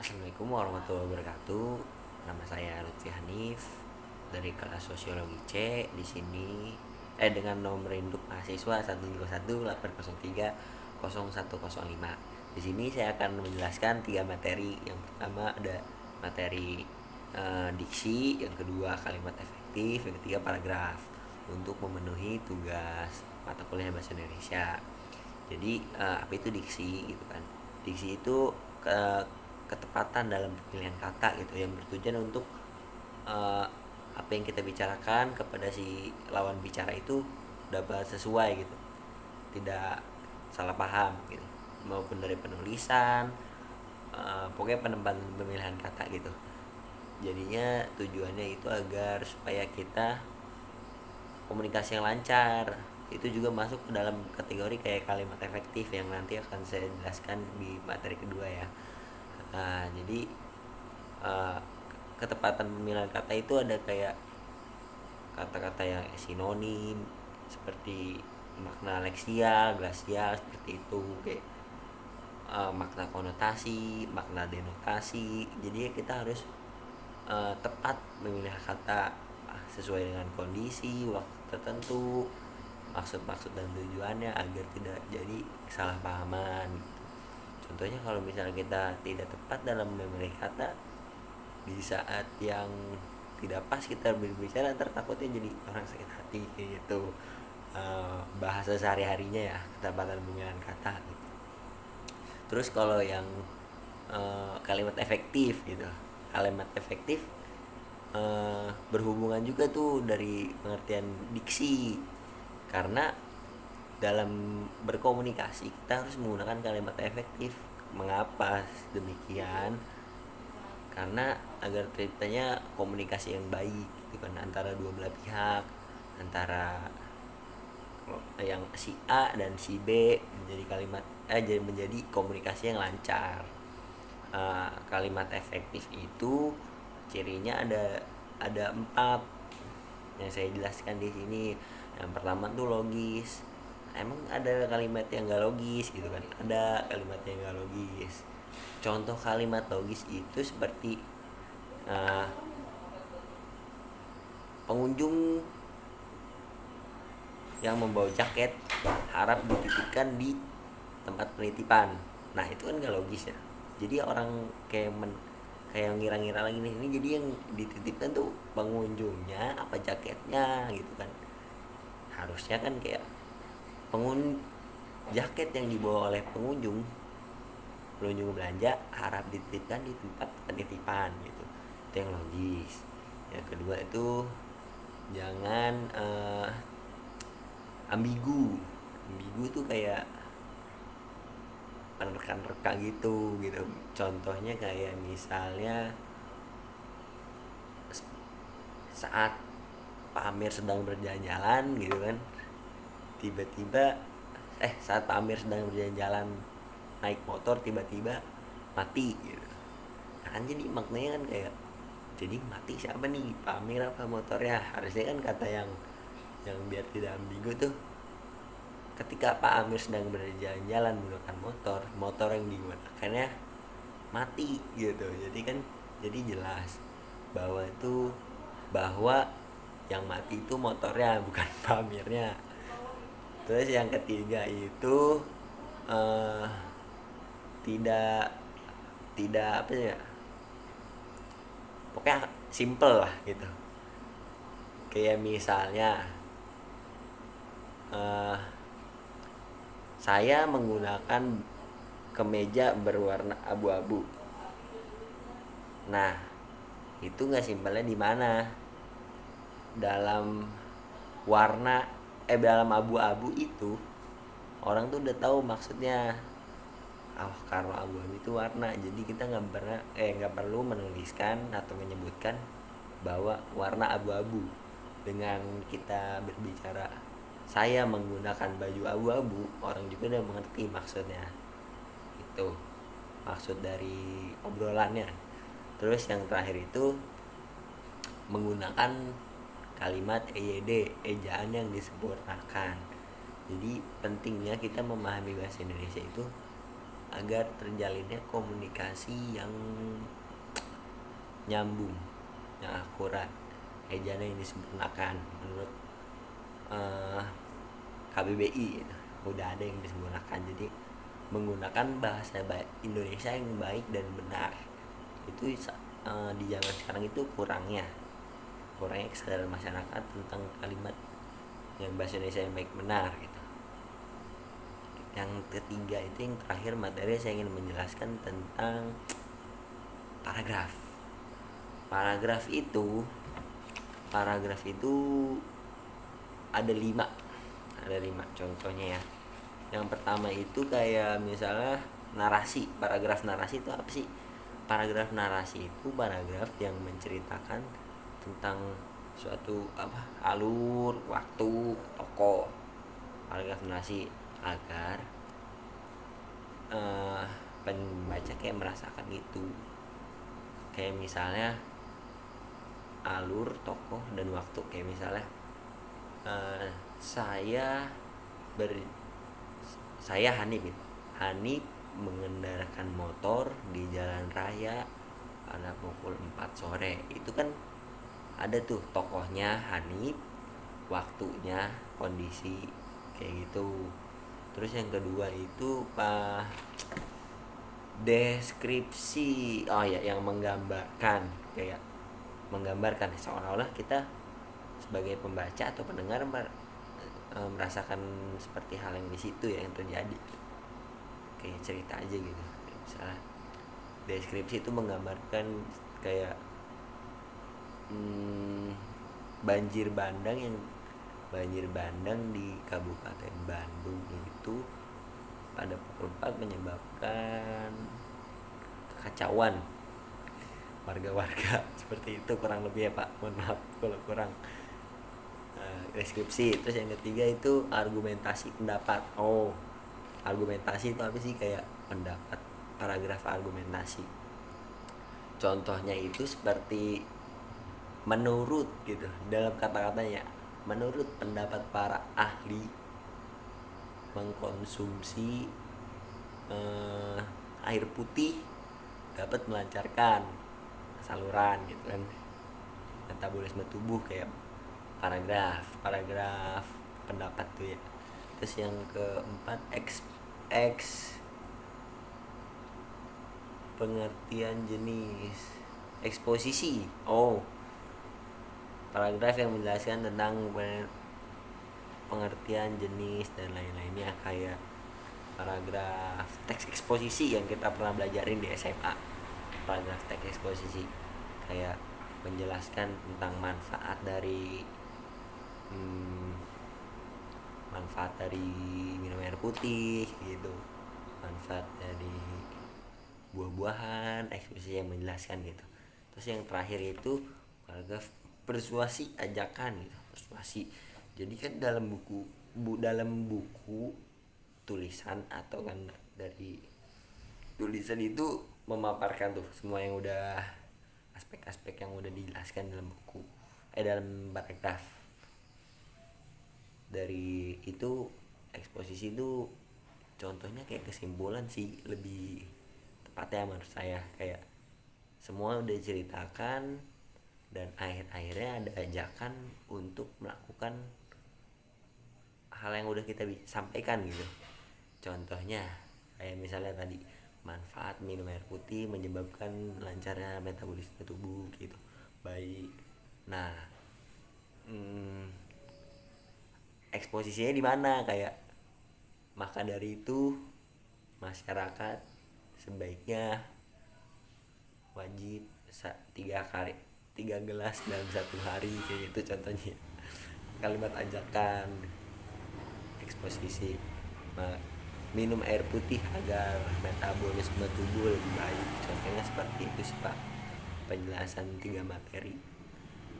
Assalamualaikum warahmatullahi wabarakatuh. Nama saya Lutfi Hanif dari kelas Sosiologi C di sini dengan nomor induk mahasiswa 1218030300105. Di sini saya akan menjelaskan tiga materi. Yang pertama ada materi diksi, yang kedua kalimat efektif, yang ketiga paragraf untuk memenuhi tugas mata kuliah bahasa Indonesia. Jadi apa itu diksi gitu kan? Diksi itu ketepatan dalam pemilihan kata gitu yang bertujuan untuk uh, apa yang kita bicarakan kepada si lawan bicara itu dapat sesuai gitu, tidak salah paham gitu, maupun dari penulisan, pokoknya penempatan pemilihan kata gitu. Jadinya tujuannya itu agar supaya kita komunikasi yang lancar. Itu juga masuk ke dalam kategori kayak kalimat efektif yang nanti akan saya jelaskan di materi kedua ya. Jadi uh, ketepatan pemilihan kata itu ada kayak kata-kata yang sinonim seperti makna leksial, glasial seperti itu, kayak makna konotasi, makna denotasi. Jadi kita harus tepat memilih kata sesuai dengan kondisi, waktu tertentu, maksud-maksud dan tujuannya agar tidak jadi kesalahpahaman. Contohnya kalau misalnya kita tidak tepat dalam memilih kata di saat yang tidak pas kita berbicara, ntar takutnya jadi orang sakit hati kayak gitu. Bahasa sehari harinya ya, ketepatan pemilihan kata gitu. Terus kalau yang kalimat efektif gitu, kalimat efektif berhubungan juga tuh dari pengertian diksi, karena dalam berkomunikasi kita harus menggunakan kalimat efektif. Mengapa demikian? Karena agar terciptanya komunikasi yang baik gitu kan, antara dua belah pihak, antara yang si A dan si B, jadi menjadi komunikasi yang lancar. Kalimat efektif itu cirinya ada empat yang saya jelaskan di sini. Yang pertama tuh logis. Emang ada kalimat yang gak logis gitu kan? Ada kalimat yang gak logis. Contoh kalimat logis itu seperti uh, pengunjung yang membawa jaket harap dititipkan di tempat penitipan. Nah itu kan gak logis ya. Jadi orang kayak ngira-ngira lagi nih, ini jadi yang dititipkan tuh pengunjungnya apa jaketnya gitu kan. Harusnya kan kayak jaket yang dibawa oleh pengunjung belanja harap dititipkan di tempat penitipan gitu. Itu yang logis. Yang kedua itu jangan ambigu tuh kayak penerka-nerka gitu. Contohnya kayak misalnya saat Pak Amir sedang berjalan-jalan gitu kan, tiba-tiba saat Pak Amir sedang berjalan-jalan naik motor, tiba-tiba mati gitu. Nah, kan jadi maknanya kan kayak, jadi mati siapa nih, Pak Amir apa motornya? Harusnya kan kata yang biar tidak ambigu tuh, ketika Pak Amir sedang berjalan-jalan menggunakan motor yang digunakannya mati gitu. Jadi kan jadi jelas bahwa yang mati itu motornya bukan Pak Amirnya. Terus yang ketiga itu uh, tidak tidak apa ya, pokoknya simple lah gitu. Kayak misalnya uh, saya menggunakan kemeja berwarna abu-abu. Nah itu nggak simpelnya di mana, dalam warna dalam abu-abu itu orang tuh udah tahu maksudnya. Karena abu-abu itu warna, jadi kita nggak perlu menuliskan atau menyebutkan bahwa warna abu-abu. Dengan kita berbicara saya menggunakan baju abu-abu, orang juga udah mengerti maksudnya. Itu maksud dari obrolannya. Terus yang terakhir itu menggunakan kalimat EYD, ejaan yang disempurnakan. Jadi pentingnya kita memahami bahasa Indonesia itu agar terjalinnya komunikasi yang nyambung, yang akurat. Ejaan yang disempurnakan menurut KBBI gitu. Udah ada yang disempurnakan, jadi menggunakan bahasa Indonesia yang baik dan benar itu di zaman sekarang itu kurangnya kesadaran masyarakat tentang kalimat yang bahasa Indonesia yang baik benar gitu. Yang ketiga itu, yang terakhir materi, saya ingin menjelaskan tentang paragraf. Paragraf itu ada lima contohnya ya. Yang pertama itu kayak misalnya narasi. Paragraf narasi itu apa sih? Paragraf narasi itu paragraf yang menceritakan tentang suatu alur, waktu, tokoh. Paragraf narasi agar pembaca kayak merasakan itu. Kayak misalnya alur, tokoh, dan waktu. Kayak misalnya saya Hanif mengendarkan motor di jalan raya pada pukul 4 sore. Itu kan ada tuh tokohnya Hanif, waktunya, kondisi kayak gitu. Terus yang kedua itu deskripsi. Oh ya, yang menggambarkan, kayak menggambarkan seolah-olah kita sebagai pembaca atau pendengar merasakan seperti hal yang di situ ya, yang terjadi, kayak cerita aja gitu. Misalnya deskripsi itu menggambarkan kayak banjir bandang di Kabupaten Bandung itu pada pukul 4 menyebabkan kekacauan warga-warga. Seperti itu kurang lebih ya Pak, mohon maaf kalau kurang. Deskripsi. Terus yang ketiga itu argumentasi pendapat. Argumentasi itu apa sih? Kayak pendapat, paragraf argumentasi. Contohnya itu seperti menurut gitu, dalam kata-katanya, menurut pendapat para ahli, mengkonsumsi air putih dapat melancarkan saluran gitu kan, metabolisme tubuh. Kayak paragraf pendapat tuh ya. Terus yang keempat pengertian jenis eksposisi. Paragraf yang menjelaskan tentang pengertian jenis dan lain-lainnya. Kayak paragraf teks eksposisi yang kita pernah belajarin di SMA. Paragraf teks eksposisi kayak menjelaskan tentang manfaat dari minum air putih gitu, manfaat dari buah-buahan, eksposisi yang menjelaskan gitu. Terus yang terakhir itu paragraf persuasi, ajakan gitu. Persuasi, jadi kan dalam buku tulisan atau kan dari tulisan itu memaparkan tuh semua yang udah aspek-aspek yang udah dijelaskan dalam buku, dalam paragraf. Dari itu eksposisi itu contohnya kayak kesimpulan sih, lebih tepatnya menurut saya. Kayak semua udah diceritakan dan akhir-akhirnya ada ajakan untuk melakukan hal yang udah kita sampaikan gitu. Contohnya kayak misalnya tadi, manfaat minum air putih menyebabkan lancarnya metabolisme tubuh gitu, baik. Nah, eksposisinya di mana? Kayak maka dari itu masyarakat sebaiknya wajib 3 gelas dalam 1 hari, kayak gitu contohnya. Kalimat ajakan, eksposisi, minum air putih agar metabolisme tubuh lebih baik. Contohnya seperti itu sih Pak, penjelasan 3 materi.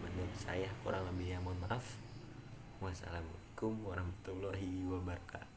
Menurut saya kurang lebihnya mohon maaf. Wassalamualaikum warahmatullahi wabarakatuh.